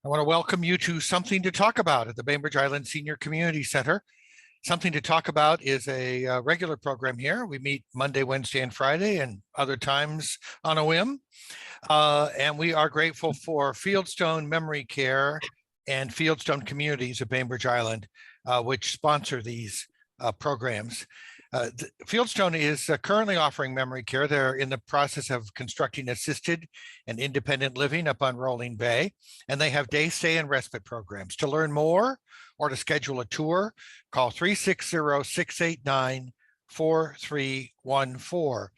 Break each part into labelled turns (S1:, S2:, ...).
S1: I want to welcome you to Something to Talk About at the Bainbridge Island Senior Community Center. Something to Talk About is a regular program here. We meet Monday, Wednesday, and Friday, and other times on a whim. And we are grateful for Fieldstone Memory Care and Fieldstone Communities of Bainbridge Island, which sponsor these programs. Fieldstone is currently offering memory care. They're in the process of constructing assisted and independent living up on Rolling Bay, and they have day stay and respite programs. To learn more or to schedule a tour, call 360-689-4314.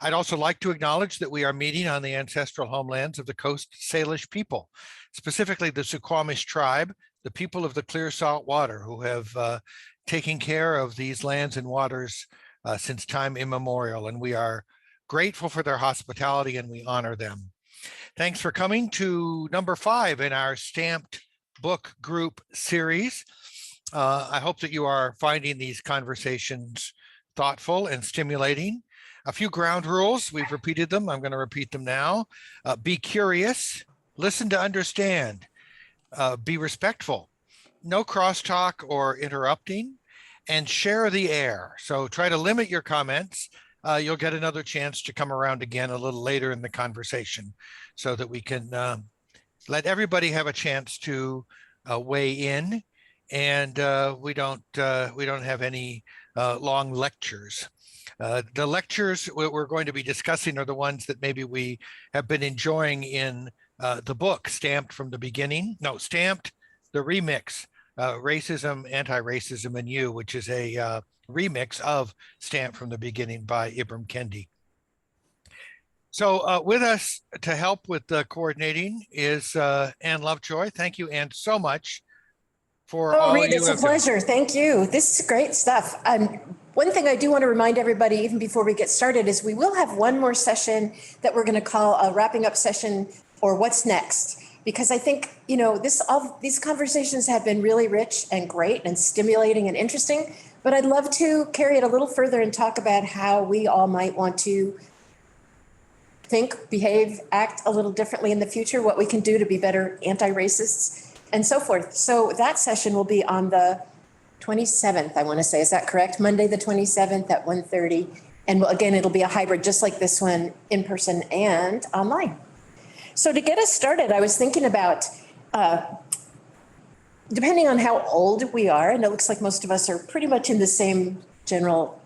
S1: I'd also like to acknowledge that we are meeting on the ancestral homelands of the Coast Salish people, specifically the Suquamish tribe, the people of the clear salt water, who have taking care of these lands and waters since time immemorial, and we are grateful for their hospitality and we honor them. Thanks for coming to number 5 in our stamped book group series. I hope that you are finding these conversations thoughtful and stimulating. A few ground rules, we've repeated them, I'm going to repeat them now. Be curious, listen to understand, be respectful, no crosstalk or interrupting, and share the air. So try to limit your comments. You'll get another chance to come around again a little later in the conversation so that we can let everybody have a chance to weigh in, and we don't have any long lectures. The lectures we're going to be discussing are the ones that maybe we have been enjoying in the book, Stamped from the Beginning. No, Stamped, the remix, Racism, Antiracism, and You, which is a remix of Stamped from the Beginning by Ibram Kendi. So with us to help with the coordinating is Ann Lovejoy. Thank you, Ann, so much for all
S2: Reed, it's a pleasure. Thank you. This is great stuff. One thing I do want to remind everybody, even before we get started, is we will have one more session that we're going to call a wrapping up session, or what's next. Because I think, you know, all these conversations have been really rich and great and stimulating and interesting, but I'd love to carry it a little further and talk about how we all might want to think, behave, act a little differently in the future, what we can do to be better anti-racists and so forth. So that session will be on the 27th, I want to say, is that correct? Monday, the 27th at 1:30. And again, it'll be a hybrid just like this one, in person and online. So to get us started, I was thinking about, depending on how old we are, and it looks like most of us are pretty much in the same general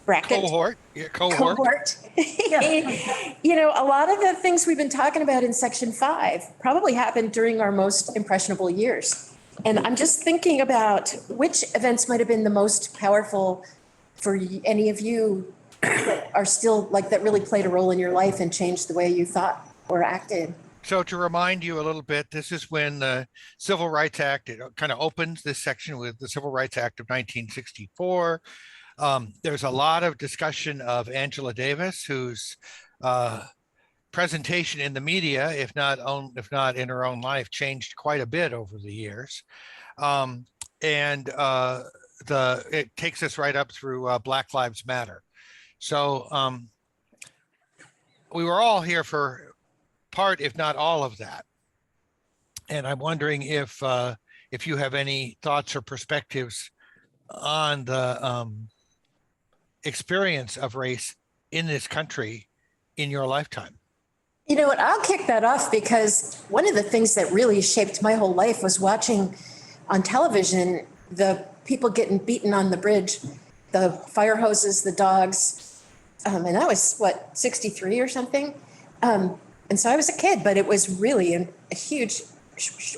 S2: bracket.
S1: Cohort. Yeah, cohort.
S2: You know, a lot of the things we've been talking about in section 5 probably happened during our most impressionable years. And I'm just thinking about which events might have been the most powerful for any of you that are still like, that really played a role in your life and changed the way you thought or acted.
S1: So to remind you a little bit, this is when the Civil Rights Act, it kind of opens this section with the Civil Rights Act of 1964. There's a lot of discussion of Angela Davis, whose presentation in the media, if not in her own life, changed quite a bit over the years. It takes us right up through Black Lives Matter. So we were all here for part, if not all of that. And I'm wondering if you have any thoughts or perspectives on the experience of race in this country in your lifetime.
S2: You know what, I'll kick that off, because one of the things that really shaped my whole life was watching on television the people getting beaten on the bridge, the fire hoses, the dogs. And that was, what, 63 or something? And so I was a kid, but it was really a huge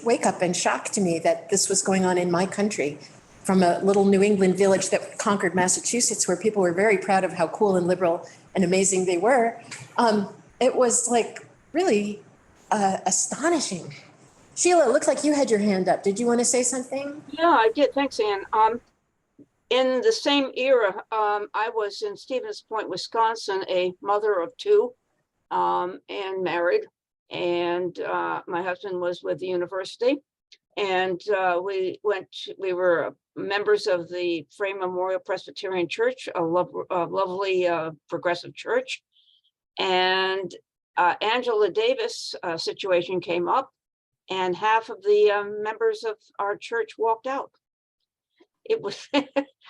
S2: wake up and shock to me that this was going on in my country, from a little New England village that conquered Massachusetts, where people were very proud of how cool and liberal and amazing they were. It was like really astonishing. Sheila, it looked like you had your hand up. Did you want to say something?
S3: Yeah, I did. Thanks, Ann. In the same era, I was in Stevens Point, Wisconsin, a mother of 2 and married. And my husband was with the university. And we were members of the Frame Memorial Presbyterian Church, a lovely progressive church. And Angela Davis situation came up. and half of the members of our church walked out. It was,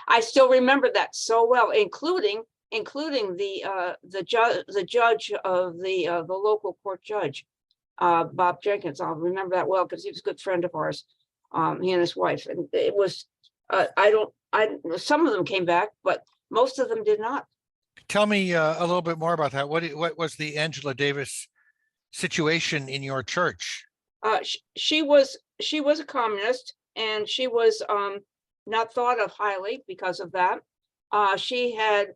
S3: I still remember that so well, including the judge of the local court judge, Bob Jenkins. I'll remember that well because he was a good friend of ours, he and his wife. And it was, some of them came back, but most of them did not.
S1: Tell me a little bit more about that. What was the Angela Davis situation in your church?
S3: She was a communist, and she was not thought of highly because of that. She had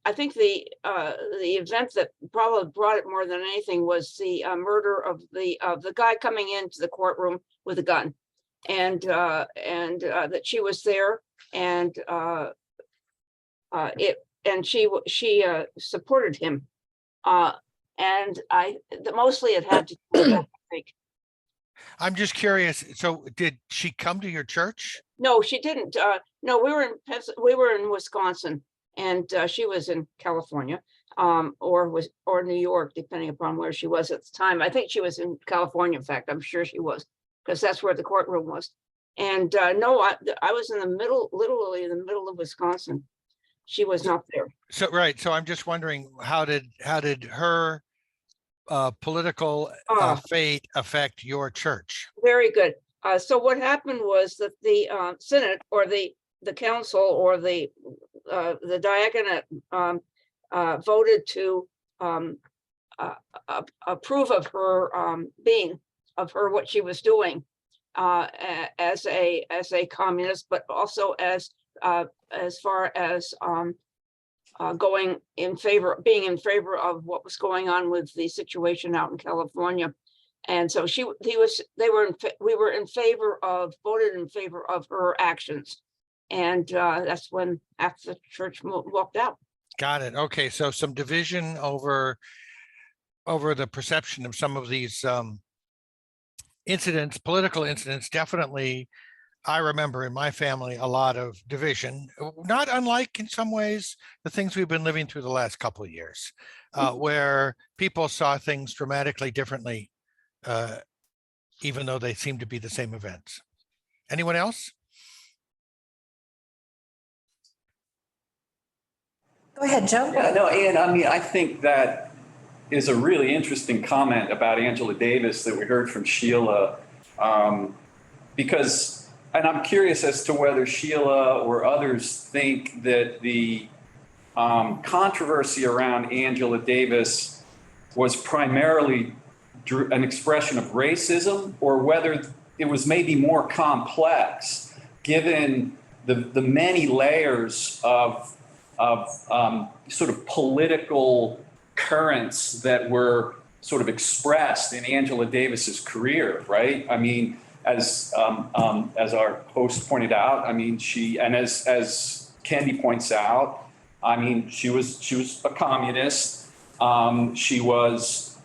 S3: I think the event that probably brought it more than anything was the murder of the guy coming into the courtroom with a gun, and that she was there, and she supported him, and mostly it had to do with that, I think.
S1: I'm just curious. So did she come to your church?
S3: No, she didn't. No, we were in Wisconsin, and she was in California, or New York, depending upon where she was at the time. I think she was in California. In fact, I'm sure she was, because that's where the courtroom was. And no, I was in the middle, literally in the middle of Wisconsin. She was not there.
S1: So right. So I'm just wondering, how did her political fate affect your church?
S3: Very good. So what happened was that the Senate, or the council, or the diaconate voted to approve of her what she was doing as a communist, but also as far as being in favor of what was going on with the situation out in California. And so we were in favor of, voted in favor of her actions. And that's when half the church walked out.
S1: Got it. Okay. So some division over the perception of some of these incidents, political incidents. Definitely, I remember in my family a lot of division, not unlike in some ways the things we've been living through the last couple of years, where people saw things dramatically differently, even though they seem to be the same events. Anyone else?
S2: Go ahead, Joe.
S4: Yeah, no, and I mean, I think that is a really interesting comment about Angela Davis that we heard from Sheila, because, and I'm curious as to whether Sheila or others think that the controversy around Angela Davis was primarily an expression of racism, or whether it was maybe more complex, given the many layers of sort of political currents that were sort of expressed in Angela Davis's career, right? I mean, as our host pointed out, I mean, as Kendi points out, I mean, she was a communist. She was,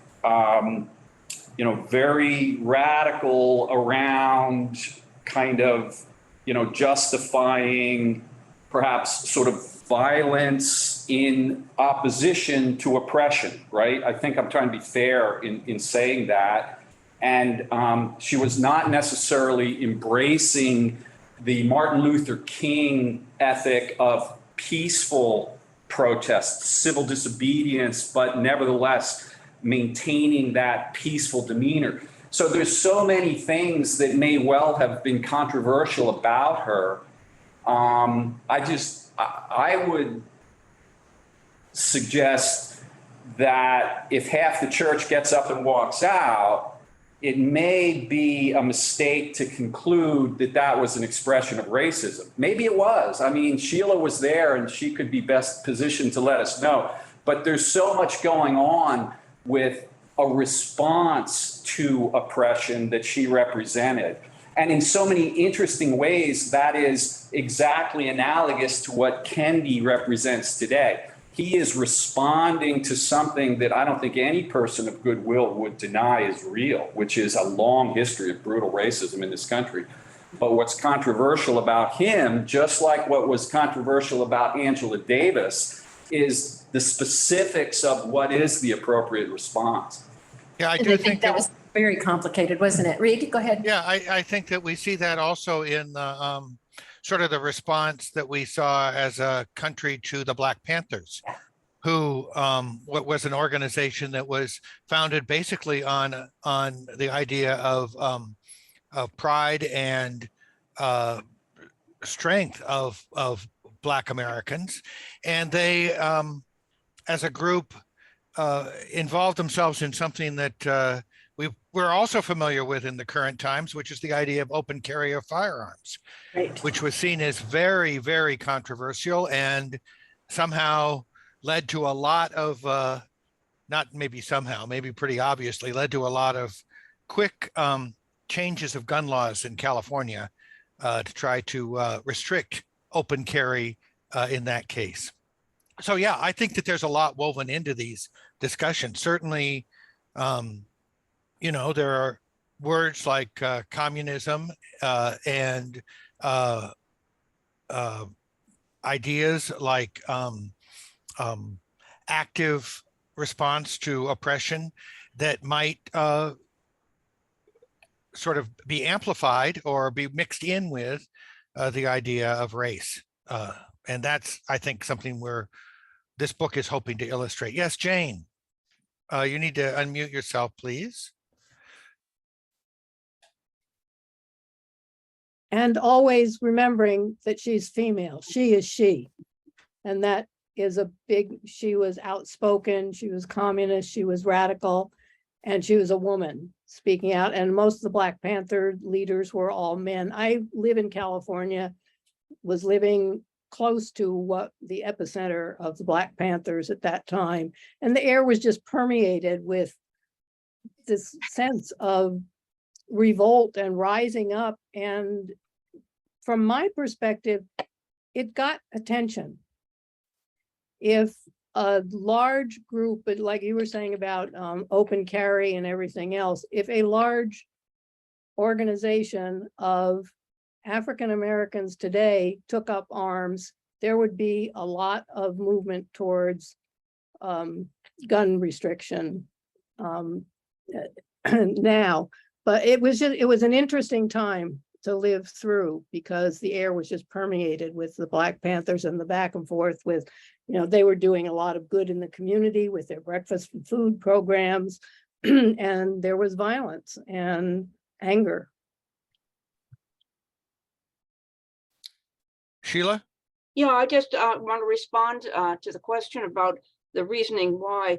S4: very radical around kind of, justifying perhaps sort of violence in opposition to oppression, right? I think I'm trying to be fair in saying that. And she was not necessarily embracing the Martin Luther King ethic of peaceful protests, civil disobedience, but nevertheless maintaining that peaceful demeanor. So there's so many things that may well have been controversial about her. I would suggest that if half the church gets up and walks out, it may be a mistake to conclude that that was an expression of racism. Maybe it was. I mean, Sheila was there and she could be best positioned to let us know. But there's so much going on with a response to oppression that she represented. And in so many interesting ways, that is exactly analogous to what Kendi represents today. He is responding to something that I don't think any person of goodwill would deny is real, which is a long history of brutal racism in this country. But what's controversial about him, just like what was controversial about Angela Davis, is the specifics of what is the appropriate response.
S1: Yeah, I do think that was.
S2: very complicated, wasn't it? Reed, go ahead.
S1: Yeah, I think that we see that also in the sort of the response that we saw as a country to the Black Panthers, who what was an organization that was founded basically on the idea of pride and strength of Black Americans, and they, as a group, involved themselves in something that we're also familiar with in the current times, which is the idea of open carry of firearms,
S2: Right.
S1: which was seen as very, very controversial and somehow led to a lot of, not maybe somehow, maybe pretty obviously, led to a lot of quick changes of gun laws in California to try to restrict open carry in that case. So yeah, I think that there's a lot woven into these discussions. Certainly, you know, there are words like communism and ideas like active response to oppression that might sort of be amplified or be mixed in with the idea of race. And that's, I think, something where this book is hoping to illustrate. Yes, Jane, you need to unmute yourself, please.
S5: And always remembering that she's female. She is she. And that is a big, she was outspoken, she was communist, she was radical, and she was a woman speaking out. And most of the Black Panther leaders were all men. I live in California, was living close to what the epicenter of the Black Panthers at that time. And the air was just permeated with this sense of revolt and rising up. And from my perspective, it got attention. If a large group, but like you were saying about open carry and everything else, if a large organization of African Americans today took up arms, there would be a lot of movement towards gun restriction now. But it was an interesting time to live through because the air was just permeated with the Black Panthers and the back and forth with, you know, they were doing a lot of good in the community with their breakfast and food programs, and there was violence and anger.
S1: Sheila?
S3: Yeah, I just want to respond to the question about the reasoning why.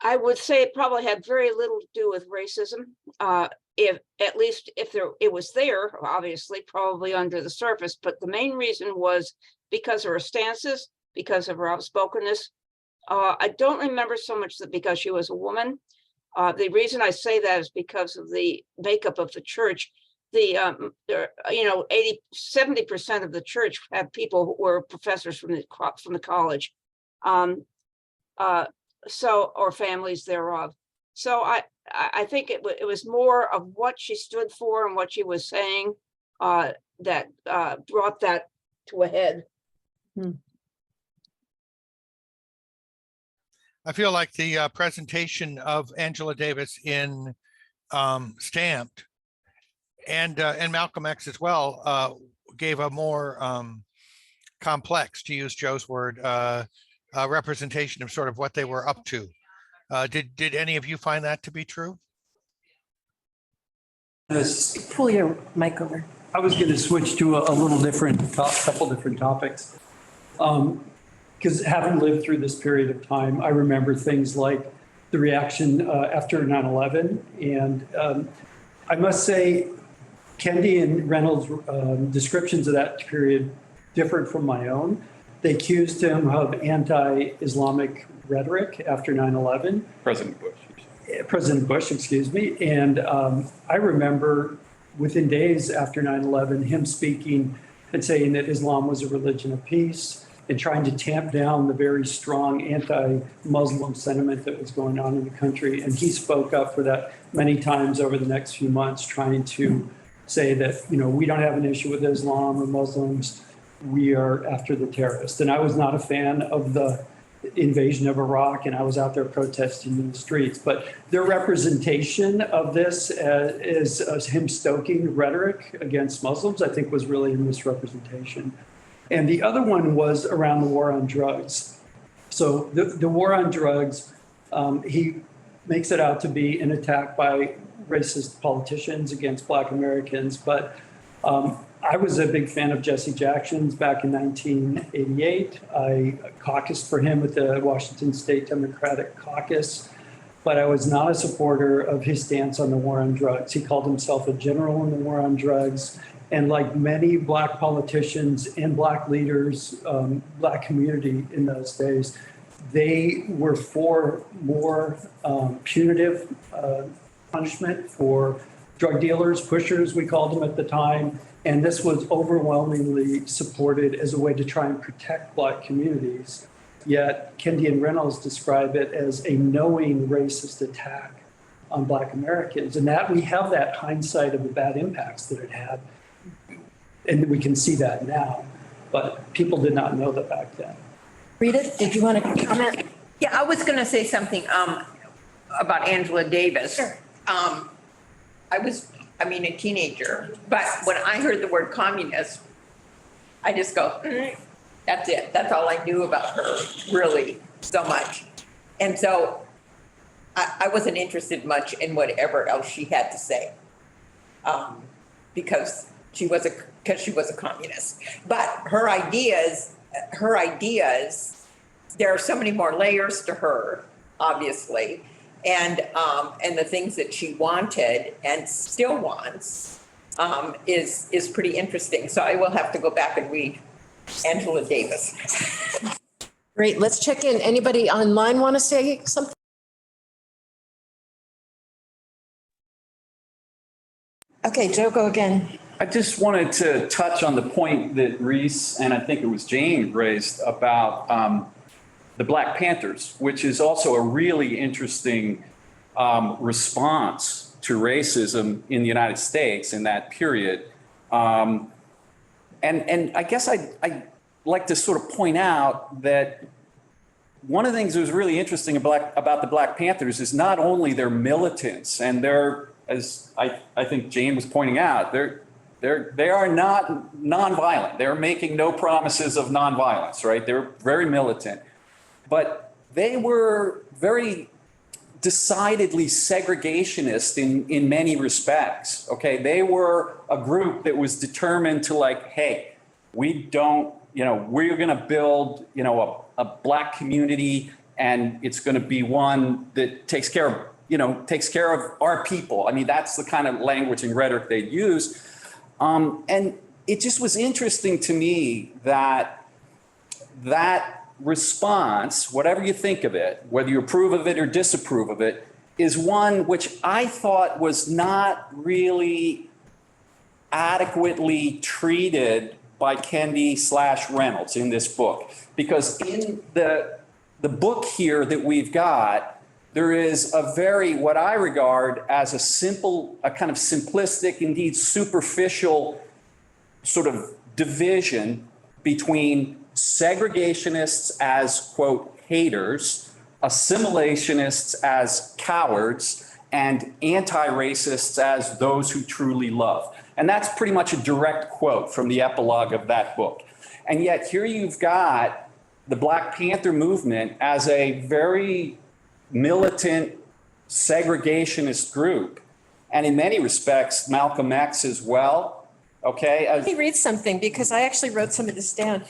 S3: I would say it probably had very little to do with racism. If at least if it was there, obviously, probably under the surface. But the main reason was because of her stances, because of her outspokenness. I don't remember so much that because she was a woman. The reason I say that is because of the makeup of the church. The 70% of the church had people who were professors from the college. Or families thereof. So I think it was more of what she stood for and what she was saying that brought that to a head.
S1: I feel like the presentation of Angela Davis in Stamped and Malcolm X as well gave a more complex, to use Joe's word, representation of sort of what they were up to. Did any of you find that to be true?
S2: Pull your mic over.
S6: I was going to switch to a little different, couple different topics. Because having lived through this period of time, I remember things like the reaction after 9/11. And I must say, Kendi and Reynolds' descriptions of that period differed from my own. They accused him of anti-Islamic rhetoric after 9/11. President Bush, excuse me. And I remember within days after 9/11, him speaking and saying that Islam was a religion of peace and trying to tamp down the very strong anti-Muslim sentiment that was going on in the country. And he spoke up for that many times over the next few months, trying to say that, you know, we don't have an issue with Islam or Muslims. We are after the terrorists. And I was not a fan of the invasion of Iraq, and I was out there protesting in the streets. But their representation of this is him stoking rhetoric against Muslims, I think was really a misrepresentation. And the other one was around the war on drugs. So the war on drugs, he makes it out to be an attack by racist politicians against Black Americans. But I was a big fan of Jesse Jackson's back in 1988. I caucused for him at the Washington State Democratic Caucus, but I was not a supporter of his stance on the war on drugs. He called himself a general in the war on drugs. And like many Black politicians and Black leaders, Black community in those days, they were for more punitive punishment for drug dealers, pushers, we called them at the time. And this was overwhelmingly supported as a way to try and protect Black communities. Yet Kendi and Reynolds describe it as a knowing racist attack on Black Americans. And that we have that hindsight of the bad impacts that it had. And we can see that now, but people did not know that back then.
S2: Rita, did you want to comment?
S7: Yeah, I was going to say something about Angela Davis.
S2: Sure.
S7: I was a teenager, but when I heard the word communist, I just go, that's it. That's all I knew about her, really, so much. And so I wasn't interested much in whatever else she had to say, because she was a communist. But her ideas, there are so many more layers to her, obviously. And the things that she wanted and still wants is pretty interesting. So I will have to go back and read Angela Davis.
S2: Great, let's check in. Anybody online want to say something? Okay, Joe, go again.
S4: I just wanted to touch on the point that Reese and I think it was Jane raised about the Black Panthers, which is also a really interesting response to racism in the United States in that period. And I guess I'd like to sort of point out that one of the things that was really interesting about the Black Panthers is not only their militants, and they're, as I think Jane was pointing out, they are not nonviolent. They're making no promises of nonviolence, right? They're very militant. But they were very decidedly segregationist in many respects, okay? They were a group that was determined to like, hey, we don't, we're gonna build, a Black community, and it's gonna be one that takes care of our people. I mean, that's the kind of language and rhetoric they'd use. And it just was interesting to me that response, whatever you think of it, whether you approve of it or disapprove of it, is one which I thought was not really adequately treated by Kendi/Reynolds in this book. Because in the book here that we've got, there is a very, what I regard as a kind of simplistic, indeed superficial sort of division between segregationists as, quote, haters, assimilationists as cowards, and anti-racists as those who truly love. And that's pretty much a direct quote from the epilogue of that book. And yet here you've got the Black Panther movement as a very militant segregationist group. And in many respects, Malcolm X as well. Okay.
S2: Let me read something because I actually wrote some of this down.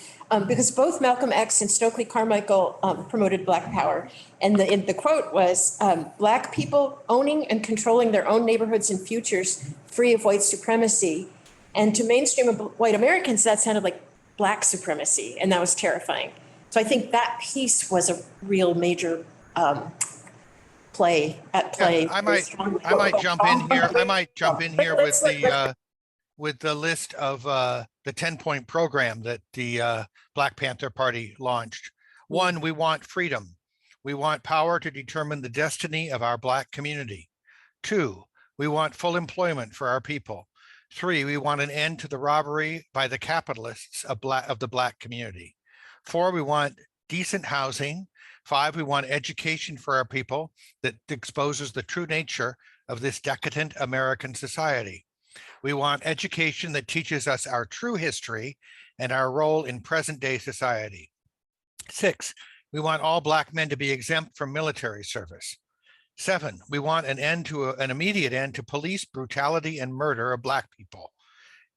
S2: Because both Malcolm X and Stokely Carmichael promoted Black Power. And the quote was, Black people owning and controlling their own neighborhoods and futures free of white supremacy. And to mainstream white Americans, that sounded like Black supremacy. And that was terrifying. So I think that piece was a real major play.
S1: Yeah, I might jump in here. I might jump in here with the list of the 10-point program that the Black Panther Party launched. One, we want freedom. We want power to determine the destiny of our Black community. 2, we want full employment for our people. 3, we want an end to the robbery by the capitalists of the Black community. 4, we want decent housing 5, we want education for our people that exposes the true nature of this decadent American society. We want education that teaches us our true history and our role in present day society. 6, we want all Black men to be exempt from military service. 7, we want an immediate end to police brutality and murder of Black people.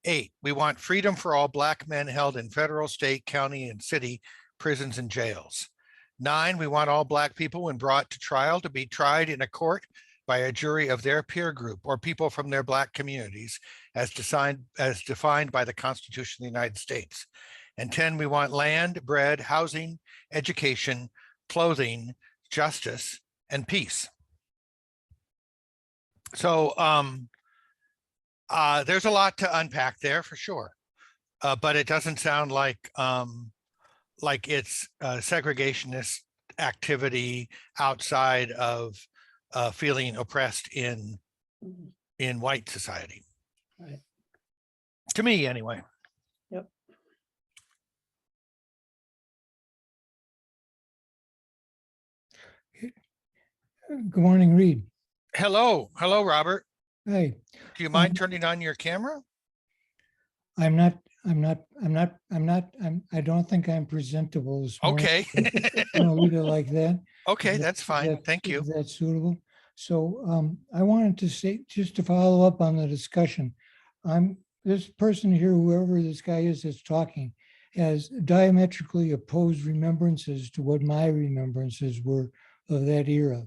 S1: 8, we want freedom for all Black men held in federal, state, county, and city prisons and jails. 9, we want all Black people, when brought to trial, to be tried in a court by a jury of their peer group or people from their Black communities as defined by the Constitution of the United States. And 10, we want land, bread, housing, education, clothing, justice, and peace. So there's a lot to unpack there for sure, but it doesn't sound like it's segregationist activity outside of feeling oppressed in white society.
S5: Right.
S1: To me, anyway.
S5: Yep.
S8: Good morning, Reed.
S1: Hello, Robert.
S8: Hey,
S1: Do you mind turning on your camera?
S8: I don't think I'm presentable this morning.
S1: Okay.
S8: I'm gonna leave it like that.
S1: Okay,
S8: Is that-
S1: that's fine. Thank you.
S8: Is that suitable? So I wanted to say, just to follow up on the discussion, this person here, whoever this guy is that's talking, has diametrically opposed remembrances to what my remembrances were of that era.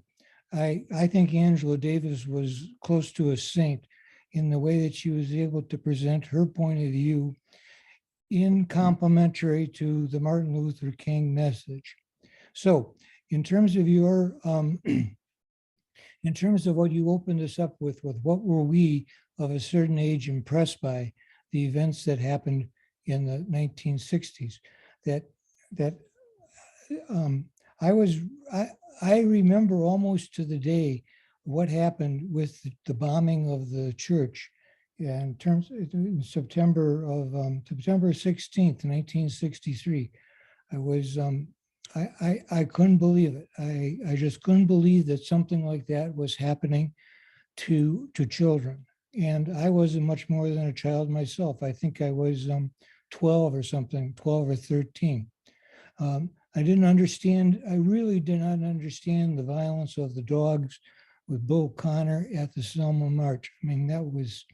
S8: I think Angela Davis was close to a saint in the way that she was able to present her point of view in complementary to the Martin Luther King message. So in terms of your, in terms of what you opened us up with what were we of a certain age impressed by the events that happened in the 1960s, I remember almost to the day what happened with the bombing of the church in September 16th, 1963. I couldn't believe it. I just couldn't believe that something like that was happening to children. And I wasn't much more than a child myself. I think I was 12 or something, 12 or 13. I didn't understand, I really did not understand the violence of the dogs with Bull Connor at the Selma March. I mean, that was,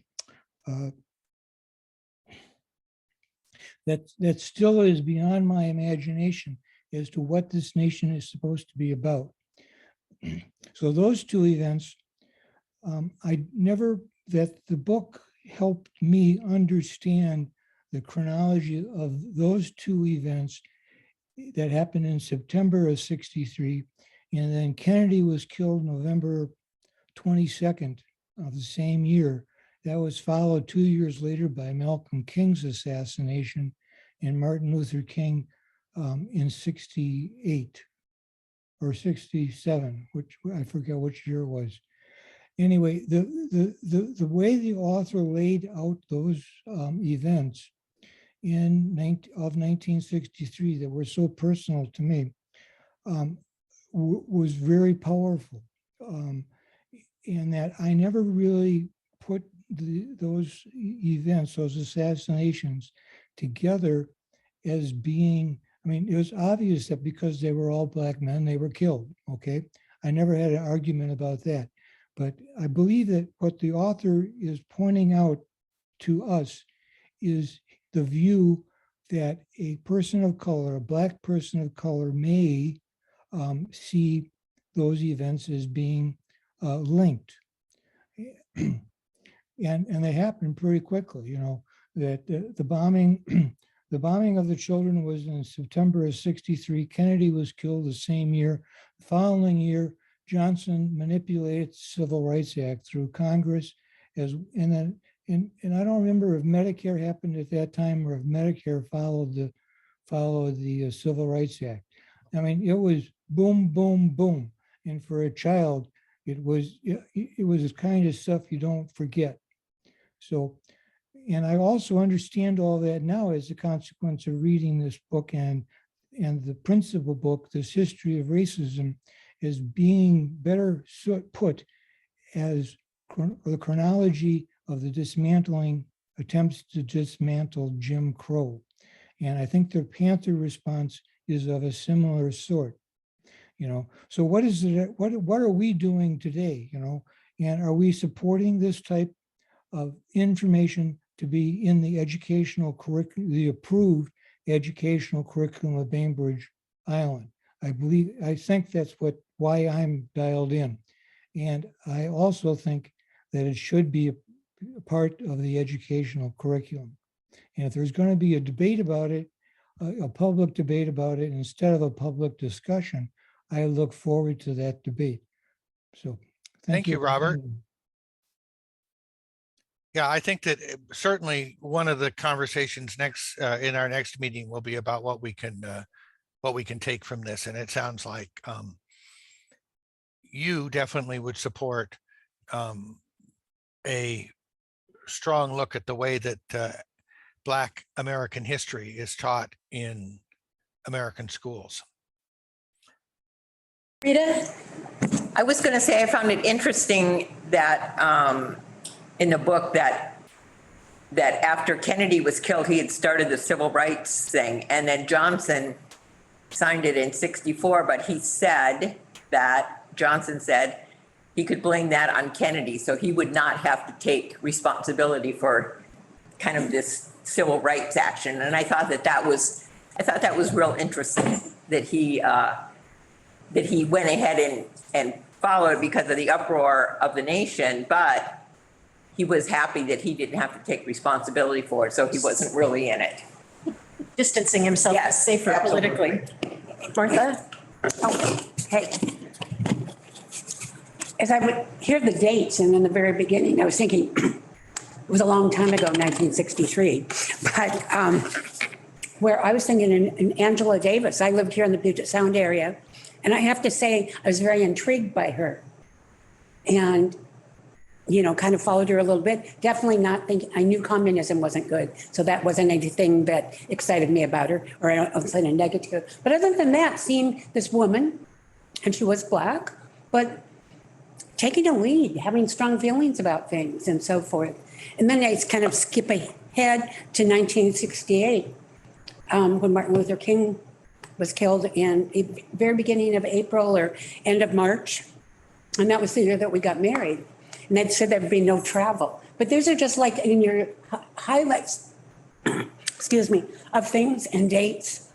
S8: that still is beyond my imagination as to what this nation is supposed to be about. So those two events, that the book helped me understand the chronology of those two events that happened in September of 63. And then Kennedy was killed November 22nd of the same year. That was followed 2 years later by Malcolm King's assassination and Martin Luther King in 68 or 67, which I forget which year it was. Anyway, the way the author laid out those events of 1963 that were so personal to me was very powerful. In that I never really put those events, those assassinations together as being, I mean, it was obvious that because they were all Black men, they were killed, okay? I never had an argument about that. But I believe that what the author is pointing out to us is the view that a person of color, a Black person of color, may see those events as being linked. And they happened pretty quickly, you know, that the bombing of the children was in September of 63. Kennedy was killed the same year. The following year, Johnson manipulated the Civil Rights Act through Congress, and I don't remember if Medicare happened at that time or if Medicare followed the Civil Rights Act. I mean, it was boom, boom, boom, and for a child, it was the kind of stuff you don't forget. So, and I also understand all that now as a consequence of reading this book and and the principal book, This History of Racism, is being better put as the chronology of the dismantling attempts to dismantle Jim Crow. And I think the Panther response is of a similar sort. So what is it? What are we doing today? And are we supporting this type of information to be in the educational curriculum, the approved educational curriculum of Bainbridge Island? I think that's why I'm dialed in. And I also think that it should be a part of the educational curriculum. And if there's going to be a debate about it, a public debate about it, instead of a public discussion, I look forward to that debate. So
S1: Thank you, Robert. Yeah, I think that certainly one of the conversations in our next meeting will be about what we can take from this. And it sounds like you definitely would support a strong look at the way that Black American history is taught in American schools.
S2: Rita?
S7: I was going to say, I found it interesting that in the book that after Kennedy was killed, he had started the civil rights thing, and then Johnson signed it in 1964, but Johnson said he could blame that on Kennedy, so he would not have to take responsibility for kind of this civil rights action. And I thought that was real interesting that he went ahead and followed because of the uproar of the nation, but he was happy that he didn't have to take responsibility for it, so he wasn't really in it.
S2: Distancing himself
S7: Yes,
S2: safer
S7: absolutely.
S2: politically. Martha?
S9: Oh, hey. As I would hear the dates and in the very beginning, I was thinking it was a long time ago, 1963, but where I was thinking in Angela Davis, I lived here in the Puget Sound area, and I have to say I was very intrigued by her and, kind of followed her a little bit. Definitely not thinking, I knew communism wasn't good, so that wasn't anything that excited me about her, or I wasn't a negative. But other than that, seeing this woman, and she was Black, but taking a lead, having strong feelings about things and so forth. And then I kind of skip ahead to 1968, when Martin Luther King was killed in the very beginning of April or end of March. And that was the year that we got married. And they said there'd be no travel. But those are just like in your highlights, excuse me, of things and dates,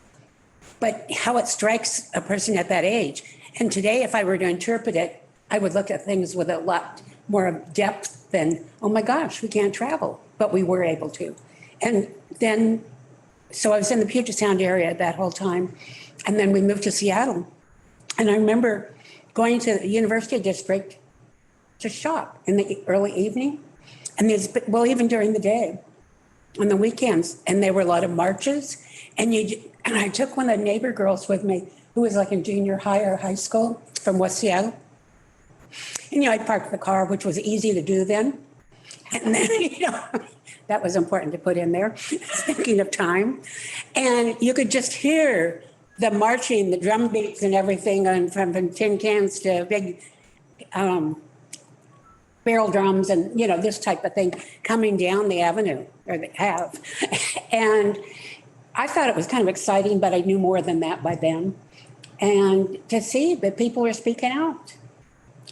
S9: but how it strikes a person at that age. And today, if I were to interpret it, I would look at things with a lot more depth than, oh my gosh, we can't travel, but we were able to. And then, so I was in the Puget Sound area that whole time. And then we moved to Seattle. And I remember going to the University District to shop in the early evening. And even during the day, on the weekends. And there were a lot of marches. And I took one of the neighbor girls with me who was like in junior high or high school from West Seattle. And, I parked the car, which was easy to do then. And then, that was important to put in there, thinking of time. And you could just hear the marching, the drum beats and everything, and from tin cans to big barrel drums and, this type of thing coming down the avenue, or the Ave. And I thought it was kind of exciting, but I knew more than that by then. And to see that people were speaking out.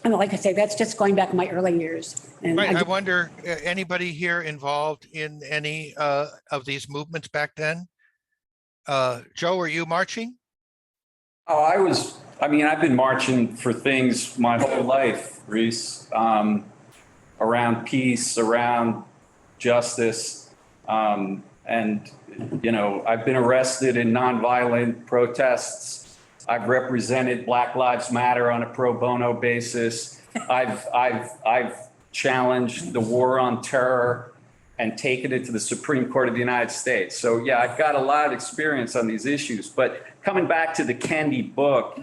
S9: And like I say, that's just going back in my early years. And
S1: Right. I wonder, anybody here involved in any of these movements back then? Joe, were you marching?
S4: Oh, I've been marching for things my whole life, Reese, around peace, around justice. And, I've been arrested in nonviolent protests. I've represented Black Lives Matter on a pro bono basis. I've challenged the war on terror and taken it to the Supreme Court of the United States. So yeah, I've got a lot of experience on these issues. But coming back to the Kendi book,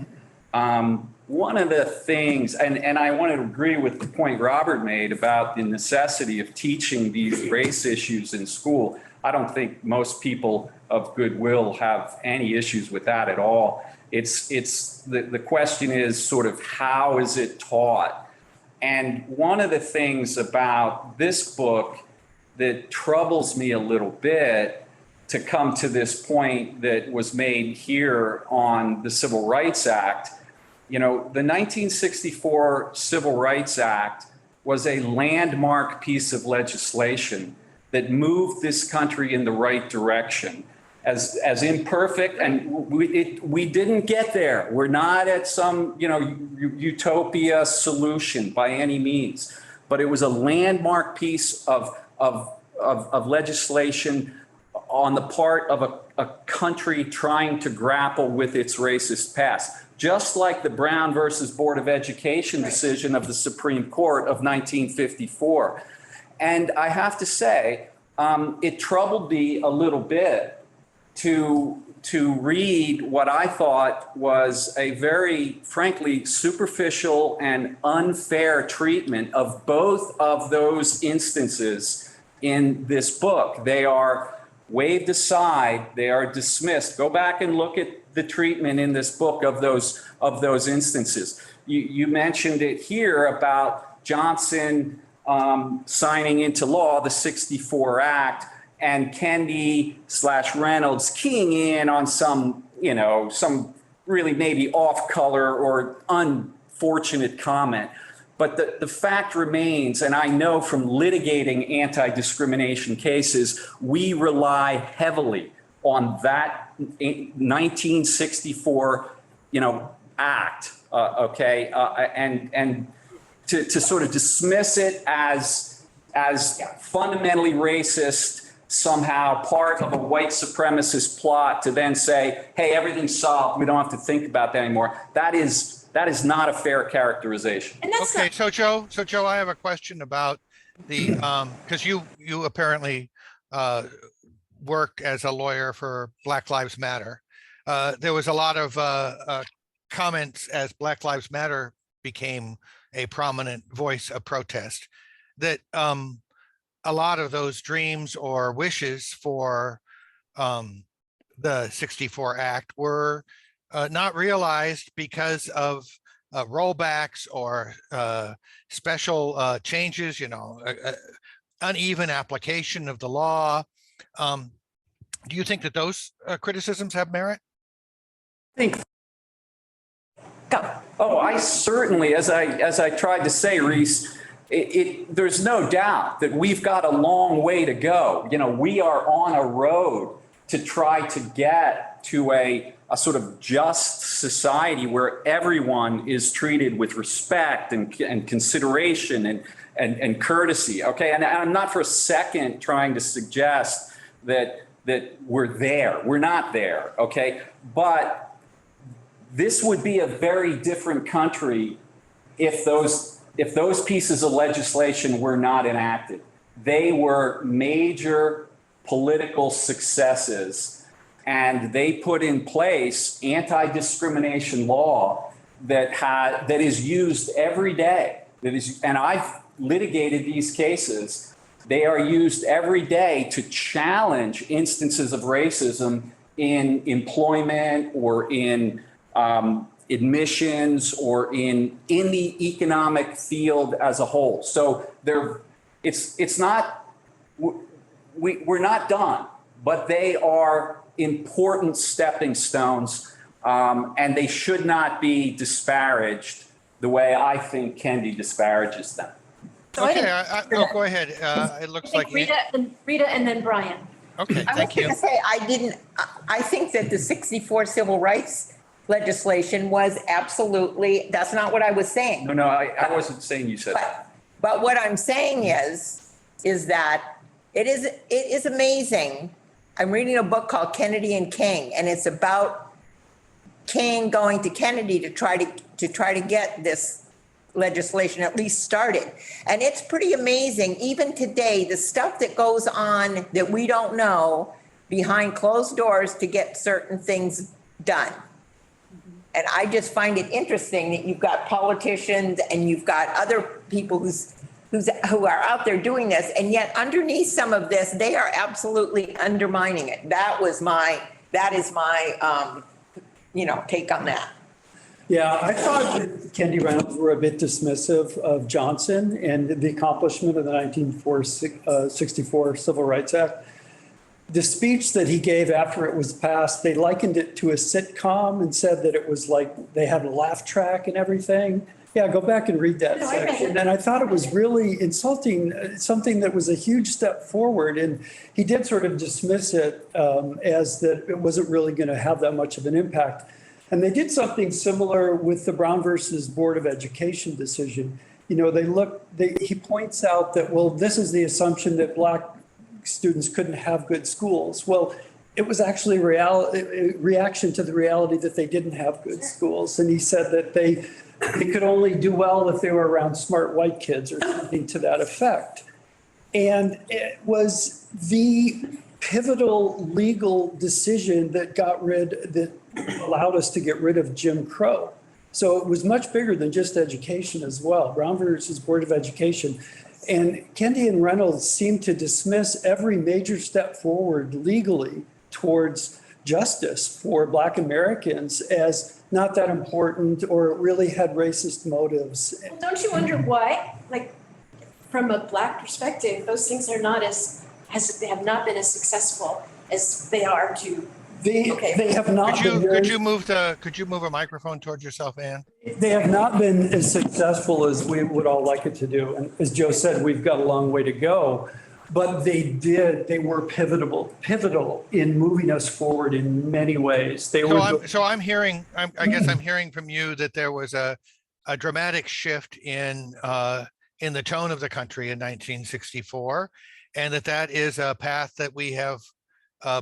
S4: one of the things, and I want to agree with the point Robert made about the necessity of teaching these race issues in school. I don't think most people of goodwill have any issues with that at all. It's the question is sort of how is it taught? And one of the things about this book that troubles me a little bit, to come to this point that was made here on the Civil Rights Act, you know, the 1964 Civil Rights Act was a landmark piece of legislation that moved this country in the right direction. As imperfect, and we didn't get there. We're not at some, you know, utopia solution by any means, but it was a landmark piece of legislation on the part of a country trying to grapple with its racist past, just like the Brown versus Board of Education decision of the Supreme Court of 1954. And I have to say, it troubled me a little bit to read what I thought was a very, frankly, superficial and unfair treatment of both of those instances in this book. They are waved aside, they are dismissed. Go back and look at the treatment in this book of those instances. You mentioned it here about Johnson signing into law the 64 Act, and Kendi / Reynolds keying in on some, you know, some really maybe off color or unfortunate comment. But the fact remains, and I know from litigating anti-discrimination cases, we rely heavily on that 1964, you know, act, okay? And to sort of dismiss it as fundamentally racist, somehow part of a white supremacist plot to then say, hey, everything's solved, we don't have to think about that anymore. That is not a fair characterization.
S2: And that's
S1: Okay,
S2: not,
S1: so Joe, I have a question about the, because you apparently work as a lawyer for Black Lives Matter. There was a lot of comments as Black Lives Matter became a prominent voice of protest that a lot of those dreams or wishes for the 64 Act were not realized because of rollbacks or special changes, you know, uneven application of the law. Do you think that those criticisms have merit?
S7: Go.
S4: Oh, I certainly, as I tried to say, Reese, there's no doubt that we've got a long way to go. You know, we are on a road to try to get to a sort of just society where everyone is treated with respect and consideration and courtesy. Okay, and I'm not for a second trying to suggest that we're there. We're not there. Okay, but this would be a very different country if those pieces of legislation were not enacted. They were major political successes, and they put in place anti-discrimination law that is used every day. And I've litigated these cases. They are used every day to challenge instances of racism in employment or in admissions or in the economic field as a whole. So it's not, we're not done, but they are important stepping stones, and they should not be disparaged the way I think Kendi disparages them.
S2: So I
S1: Okay,
S2: didn't-
S1: go ahead. It looks like
S2: Rita and then Brian.
S1: okay.
S7: I was
S1: Thank
S7: going
S1: you.
S7: to say, I think that the 64 civil rights legislation was absolutely, that's not what I was saying.
S4: No, I wasn't saying you said that.
S7: But what I'm saying is that it is amazing. I'm reading a book called Kennedy and King, and it's about King going to Kennedy to try to get this legislation at least started. And it's pretty amazing, even today, the stuff that goes on that we don't know behind closed doors to get certain things done. And I just find it interesting that you've got politicians and you've got other people who are out there doing this, and yet underneath some of this, they are absolutely undermining it. That is my take on that.
S6: Yeah, I thought that Kendi Reynolds were a bit dismissive of Johnson and the accomplishment of the 1964 Civil Rights Act. The speech that he gave after it was passed, they likened it to a sitcom and said that it was like they had a laugh track and everything. Yeah, go back and read that section. And I thought it was really insulting, something that was a huge step forward. And he did sort of dismiss it as that it wasn't really going to have that much of an impact. And they did something similar with the Brown versus Board of Education decision. You know, he points out that, well, this is the assumption that Black students couldn't have good schools. Well, it was actually a reaction to the reality that they didn't have good schools. And he said that they could only do well if they were around smart white kids or something to that effect. And it was the pivotal legal decision that allowed us to get rid of Jim Crow. So it was much bigger than just education as well. Brown versus Board of Education. And Kendi and Reynolds seemed to dismiss every major step forward legally towards justice for Black Americans as not that important or really had racist motives.
S2: Well, don't you wonder why? Like, from a Black perspective, those things are not they have not been as successful as they are to.
S6: They have not
S1: Could you move a microphone towards yourself, Ann?
S6: They have not been as successful as we would all like it to do. And as Joe said, we've got a long way to go. But they were pivotal in moving us forward in many ways. I guess I'm hearing from you that there was a dramatic shift in the tone of the country in 1964, and that is a path that we have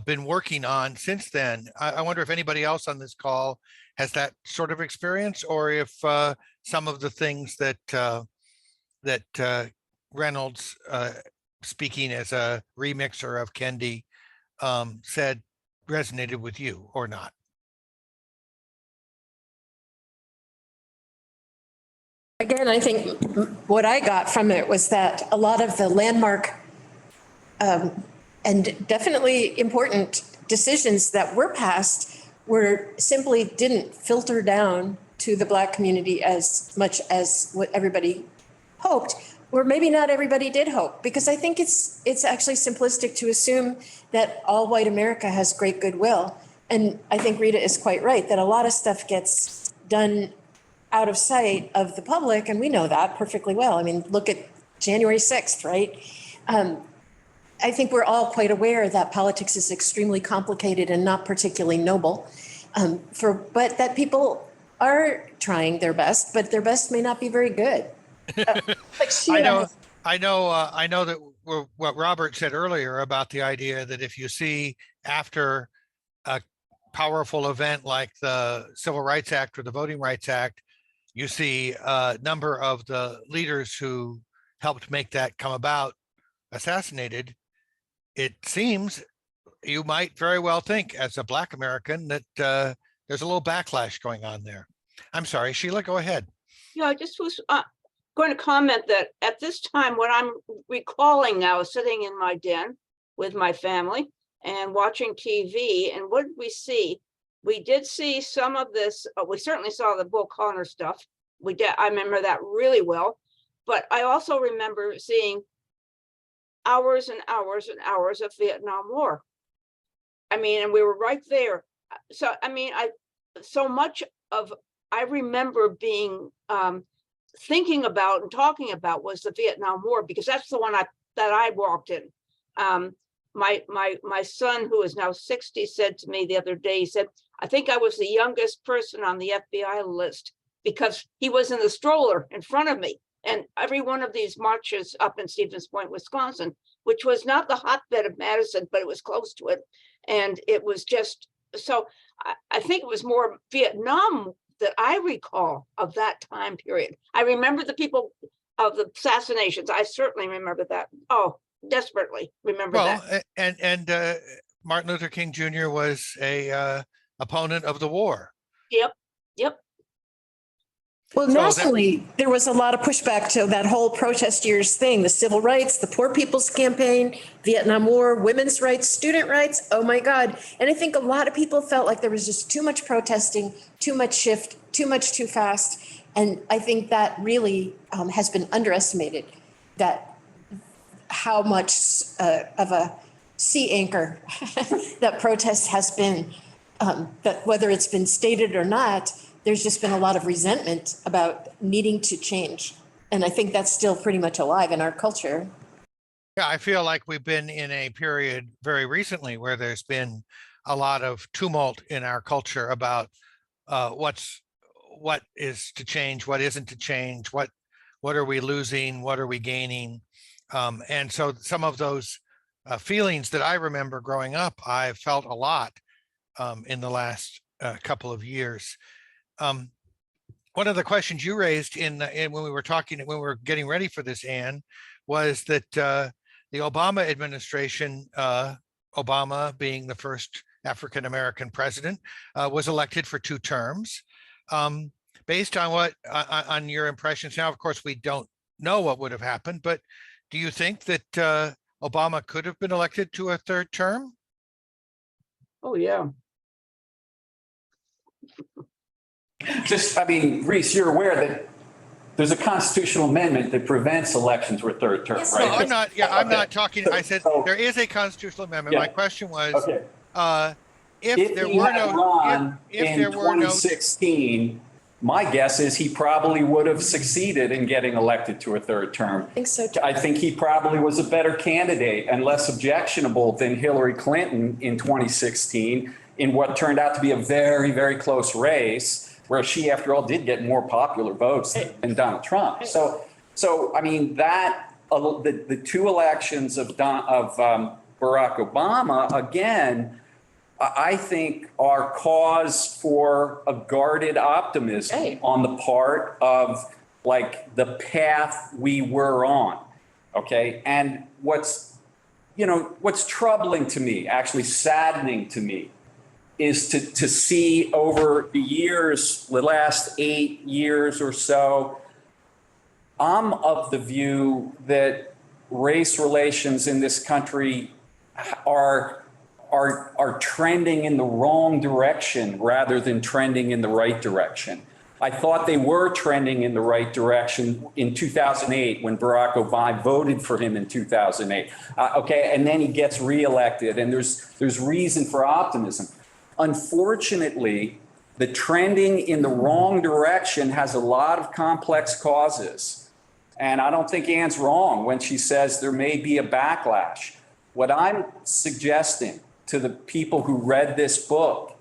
S6: been working on since then. I wonder if anybody else on this call has that sort of experience, or if some of the things that Reynolds, speaking as a remixer of Kendi, said resonated with you or not.
S2: Again, I think what I got from it was that a lot of the landmark and definitely important decisions that were passed simply didn't filter down to the Black community as much as what everybody hoped, or maybe not everybody did hope, because I think it's actually simplistic to assume that all white America has great goodwill. And I think Rita is quite right that a lot of stuff gets done out of sight of the public, and we know that perfectly well. I mean, look at January 6th, right? I think we're all quite aware that politics is extremely complicated and not particularly noble, but that people are trying their best, but their best may not be very good.
S1: I know that what Robert said earlier about the idea that if you see after a powerful event like the Civil Rights Act or the Voting Rights Act, you see a number of the leaders who helped make that come about assassinated. It seems you might very well think, as a Black American, that there's a little backlash going on there. I'm sorry, Sheila, go ahead.
S3: Yeah, I just was going to comment that at this time, what I'm recalling now, sitting in my den with my family and watching TV, and what did we see? We did see some of this. We certainly saw the Bull Connor stuff. I remember that really well, but I also remember seeing hours and hours and hours of Vietnam War. I mean, and we were right there. So, I mean, I remember being thinking about and talking about was the Vietnam War, because that's the one that I walked in. My son, who is now 60, said to me the other day, he said, I think I was the youngest person on the FBI list because he was in the stroller in front of me. And every one of these marches up in Stevens Point, Wisconsin, which was not the hotbed of Madison, but it was close to it. And it was just, so I think it was more Vietnam that I recall of that time period. I remember the people of the assassinations. I certainly remember that. Oh, desperately remember that.
S1: And Martin Luther King Jr. was a opponent of the war.
S3: Yep. Yep.
S2: Well,
S1: So that-
S2: nationally, there was a lot of pushback to that whole protest years thing, the civil rights, the Poor People's Campaign, Vietnam War, women's rights, student rights. Oh, my God. And I think a lot of people felt like there was just too much protesting, too much shift, too much too fast. And I think that really has been underestimated, that how much of a sea anchor that protest has been, that whether it's been stated or not, there's just been a lot of resentment about needing to change. And I think that's still pretty much alive in our culture.
S1: Yeah, I feel like we've been in a period very recently where there's been a lot of tumult in our culture about what is to change, what isn't to change, what are we losing, what are we gaining, and so some of those feelings that I remember growing up, I felt a lot in the last couple of years. One of the questions you raised in when we were talking, when we were getting ready for this, Anne, was that the Obama administration, Obama being the first African-American president, was elected for 2 terms. Based on what, on your impressions now, of course, we don't know what would have happened, but do you think that Obama could have been elected to a 3rd term?
S3: Oh, yeah.
S4: Just, I mean, Reese, you're aware that there's a constitutional amendment that prevents elections with 3rd term,
S2: Yes,
S4: right?
S1: No, I'm not. Yeah, I'm
S4: Okay.
S1: not talking. I said
S4: So-
S1: there is a constitutional amendment.
S4: Yeah.
S1: My question was,
S4: Okay.
S1: if there
S4: he
S1: were
S4: had
S1: no,
S4: run
S1: if
S4: in
S1: there were no,
S4: 2016, my guess is he probably would have succeeded in getting elected to a 3rd term.
S2: I think so too.
S4: I think he probably was a better candidate and less objectionable than Hillary Clinton in 2016 in what turned out to be a very, very close race, where she, after all, did get more popular votes than Donald Trump. So I mean, that the 2 elections of Barack Obama, again, I think are cause for a guarded optimism
S2: Right.
S4: on the part of like the path we were on. Okay. And what's troubling to me, actually saddening to me, is to see over the years, the last 8 years or so, I'm of the view that race relations in this country are trending in the wrong direction rather than trending in the right direction. I thought they were trending in the right direction in 2008 when Barack Obama voted for him in 2008. Okay, and then he gets reelected, and there's reason for optimism. Unfortunately, the trending in the wrong direction has a lot of complex causes. And I don't think Anne's wrong when she says there may be a backlash. What I'm suggesting to the people who read this book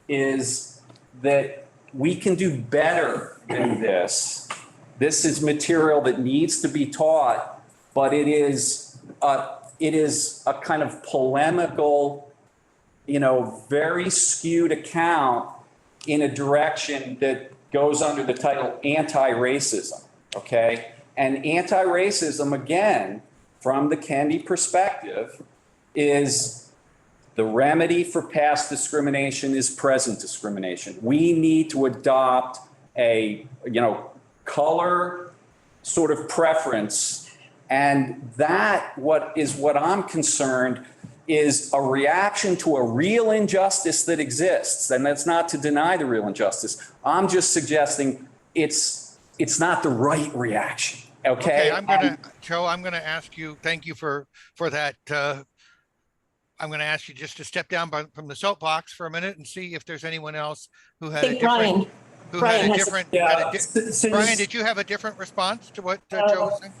S4: is that we can do better than this. This is material that needs to be taught, but it is a kind of polemical, very skewed account in a direction that goes under the title anti-racism, okay? And anti-racism, again, from the Kendi perspective, is the remedy for past discrimination is present discrimination. We need to adopt a, color sort of preference. And that what I'm concerned is a reaction to a real injustice that exists. And that's not to deny the real injustice. I'm just suggesting it's not the right reaction. Okay.
S1: Joe, I'm gonna ask you, thank you for that. I'm gonna ask you just to step down from the soapbox for a minute and see if there's anyone else who had a different, Brian, did you have a different response to what Joe was saying?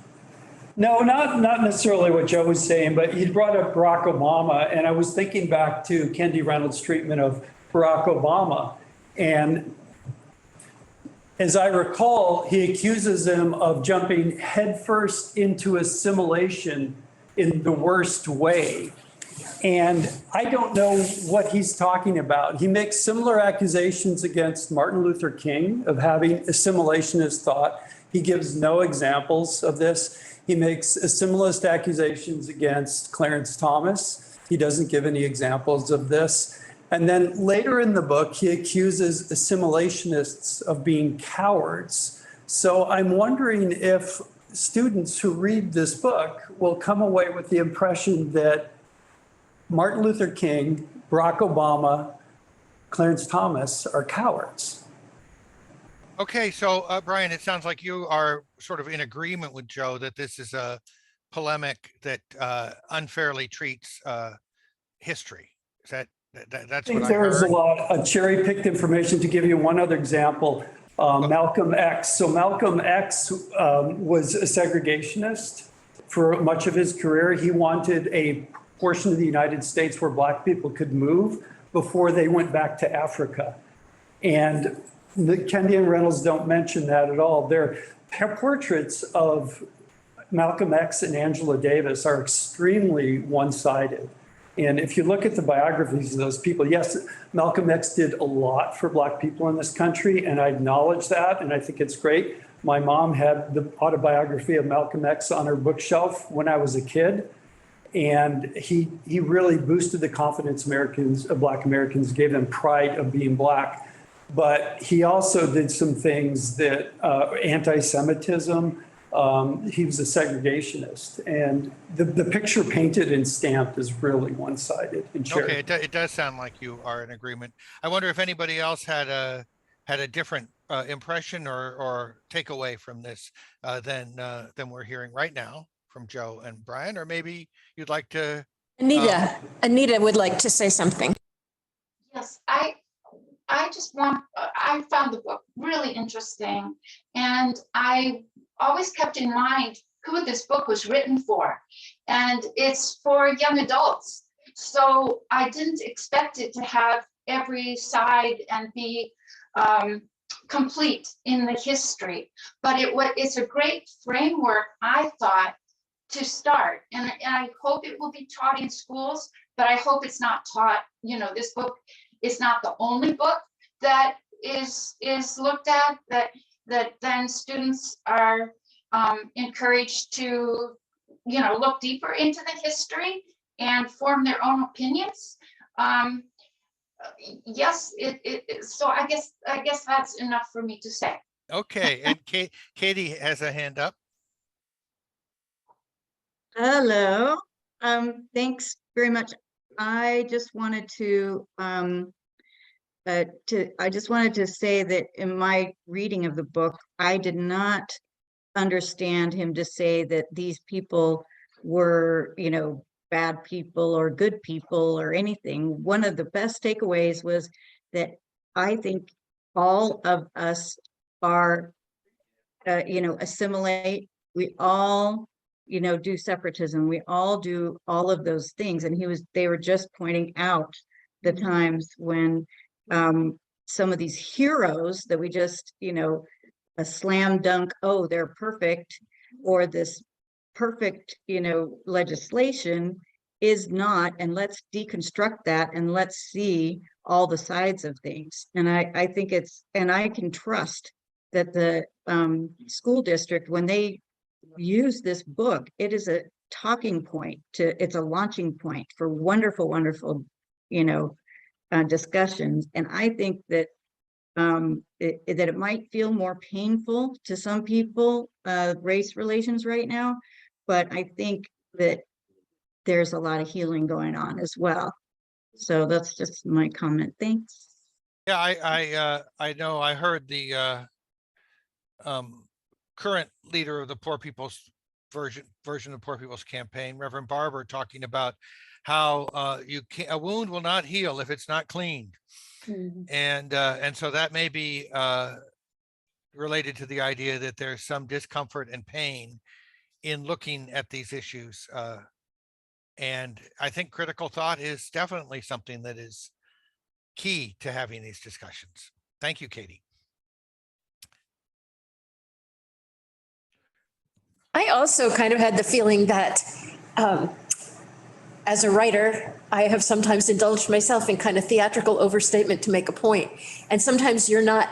S6: No, not necessarily what Joe was saying, but he brought up Barack Obama, and I was thinking back to Kendi Reynolds' treatment of Barack Obama. And as I recall, he accuses him of jumping headfirst into assimilation in the worst way. And I don't know what he's talking about. He makes similar accusations against Martin Luther King of having assimilationist thought. He gives no examples of this. He makes assimilist accusations against Clarence Thomas. He doesn't give any examples of this. And then later in the book, he accuses assimilationists of being cowards. So I'm wondering if students who read this book will come away with the impression that Martin Luther King, Barack Obama, Clarence Thomas are cowards.
S1: Okay, so Brian, it sounds like you are sort of in agreement with Joe that this is a polemic that unfairly treats history. Is that's
S6: I
S1: what
S6: think
S1: I
S6: there's a
S1: heard?
S6: lot of cherry-picked information. To give you one other example, Malcolm X. So Malcolm X was a segregationist for much of his career. He wanted a portion of the United States where Black people could move before they went back to Africa. And Kendi and Reynolds don't mention that at all. Their portraits of Malcolm X and Angela Davis are extremely one-sided. And if you look at the biographies of those people, yes, Malcolm X did a lot for Black people in this country, and I acknowledge that, and I think it's great. My mom had the autobiography of Malcolm X on her bookshelf when I was a kid, and he really boosted the confidence of Black Americans, gave them pride of being Black. But he also did some things that anti-Semitism. He was a segregationist, and the picture painted and stamped is really one-sided.
S1: Okay, it does sound like you are in agreement. I wonder if anybody else had a different impression or takeaway from this than we're hearing right now from Joe and Brian, or maybe you'd like to.
S2: Anita would like to say something.
S10: Yes, I found the book really interesting, and I always kept in mind who this book was written for, and it's for young adults. So I didn't expect it to have every side and be complete in the history, but it's a great framework, I thought, to start. And I hope it will be taught in schools, but I hope it's not taught, this book is not the only book that is looked at, that then students are encouraged to, look deeper into the history and form their own opinions. Yes, so I guess that's enough for me to say.
S1: Okay, and Katie has a hand up.
S11: Hello. Thanks very much. I just wanted to say that in my reading of the book, I did not understand him to say that these people were, bad people or good people or anything. One of the best takeaways was that I think all of us are, assimilate. We all, do separatism. We all do all of those things. And they were just pointing out the times when some of these heroes that we just, a slam dunk, oh, they're perfect, or this perfect, legislation is not, and let's deconstruct that and let's see all the sides of things. And I think and I can trust that the school district, when they use this book, it is a talking point it's a launching point for wonderful, wonderful, discussions. And I think that that it might feel more painful to some people, race relations right now, but I think that there's a lot of healing going on as well. So that's just my comment. Thanks.
S1: Yeah, I know. I heard the current leader of the Poor People's version of Poor People's Campaign, Reverend Barber, talking about how a wound will not heal if it's not cleaned. Mm-hmm. And so that may be related to the idea that there's some discomfort and pain in looking at these issues. And I think critical thought is definitely something that is key to having these discussions. Thank you, Katie.
S2: I also kind of had the feeling that as a writer, I have sometimes indulged myself in kind of theatrical overstatement to make a point. And sometimes you're not,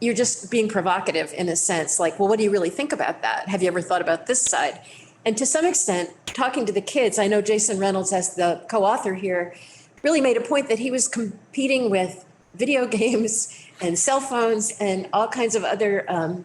S2: you're just being provocative in a sense, like, well, what do you really think about that? Have you ever thought about this side? And to some extent, talking to the kids, I know Jason Reynolds as the co-author here really made a point that he was competing with video games and cell phones and all kinds of other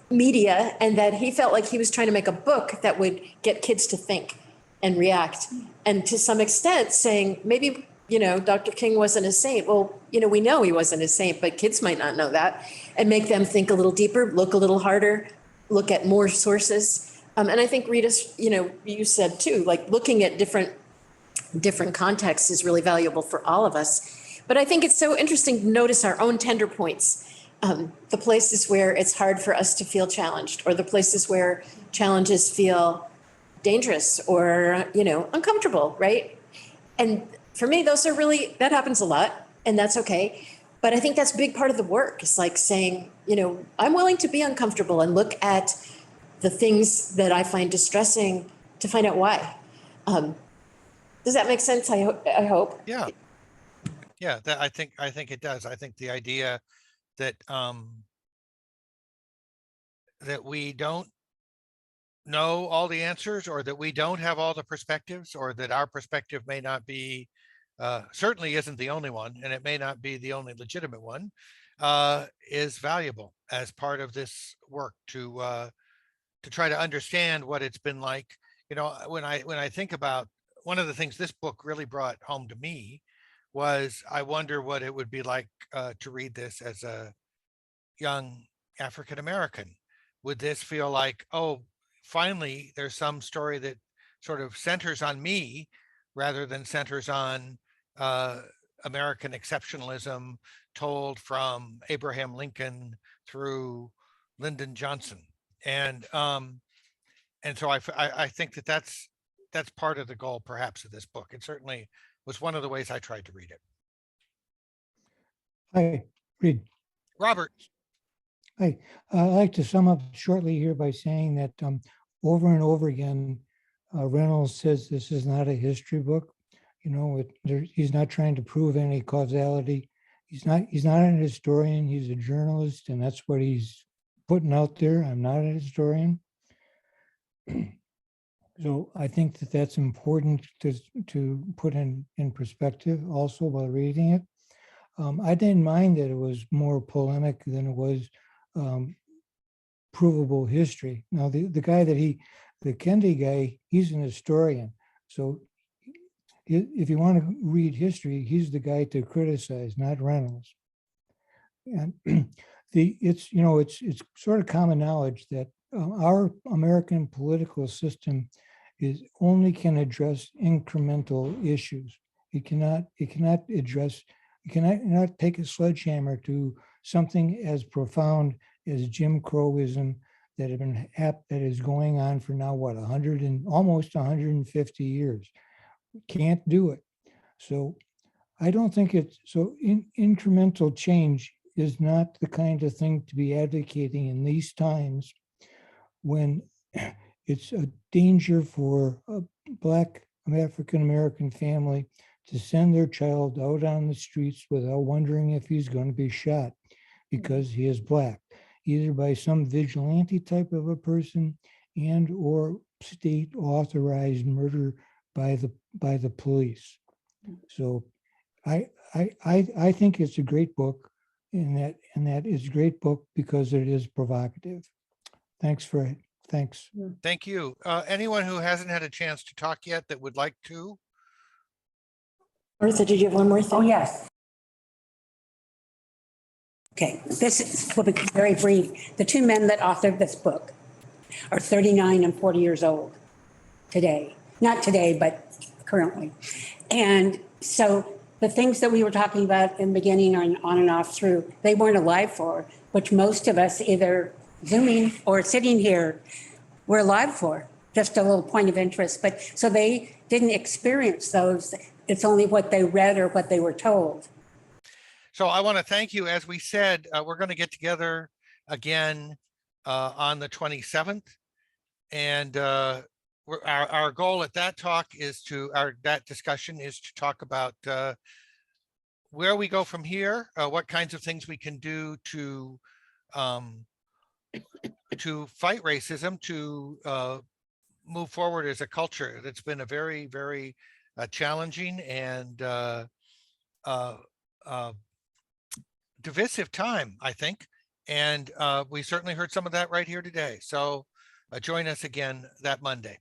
S2: media, and that he felt like he was trying to make a book that would get kids to think and react. And to some extent saying, maybe, Dr. King wasn't a saint. Well, we know he wasn't a saint, but kids might not know that, and make them think a little deeper, look a little harder, look at more sources. And I think Rita, you said too, like looking at different contexts is really valuable for all of us. But I think it's so interesting to notice our own tender points. The places where it's hard for us to feel challenged, or the places where challenges feel dangerous or, uncomfortable, right? And for me, that happens a lot, and that's okay. But I think that's a big part of the work. It's like saying, I'm willing to be uncomfortable and look at the things that I find distressing to find out why. Does that make sense? I hope.
S1: Yeah. Yeah, I think it does. I think the idea that that we don't know all the answers, or that we don't have all the perspectives, or that our perspective may not be, certainly isn't the only one, and it may not be the only legitimate one, is valuable as part of this work to try to understand what it's been like. When I think about, one of the things this book really brought home to me was, I wonder what it would be like to read this as a young African American. Would this feel like, oh, finally there's some story that sort of centers on me rather than centers on American exceptionalism told from Abraham Lincoln through Lyndon Johnson? And so I think that's part of the goal, perhaps, of this book. It certainly was one of the ways I tried to read it.
S8: Hi, Reed.
S1: Robert.
S8: Hi, I'd like to sum up shortly here by saying that over and over again, Reynolds says this is not a history book. He's not trying to prove any causality. He's not an historian. He's a journalist, and that's what he's putting out there. I'm not a historian. So I think that that's important to put in perspective also while reading it. I didn't mind that it was more polemic than it was provable history. Now, the guy the Kendi guy, he's an historian. So if you want to read history, he's the guy to criticize, not Reynolds. And it's sort of common knowledge that our American political system only can address incremental issues. It cannot take a sledgehammer to something as profound as Jim Crowism that is going on for now, almost 150 years. Can't do it. So I don't think incremental change is not the kind of thing to be advocating in these times when it's a danger for a Black African American family to send their child out on the streets without wondering if he's going to be shot because he is Black, either by some vigilante type of a person and or state authorized murder by the police. So I think it's a great book, and that it's a great book because it is provocative. Thanks.
S1: Thank you. Anyone who hasn't had a chance to talk yet that would like to?
S2: Martha, did you have one more thing?
S9: Oh, yes. Okay, this will be very brief. The two men that authored this book are 39 and 40 years old today. Not today, but currently. And so the things that we were talking about in the beginning and on and off through, they weren't alive for, which most of us either Zooming or sitting here were alive for. Just a little point of interest. But so they didn't experience those. It's only what they read or what they were told.
S1: So I want to thank you. As we said, we're going to get together again on the 27th. And our goal at that talk is that discussion is to talk about where we go from here, what kinds of things we can do to fight racism, to move forward as a culture. That's been a very, very challenging and divisive time, I think. And we certainly heard some of that right here today. So join us again that Monday.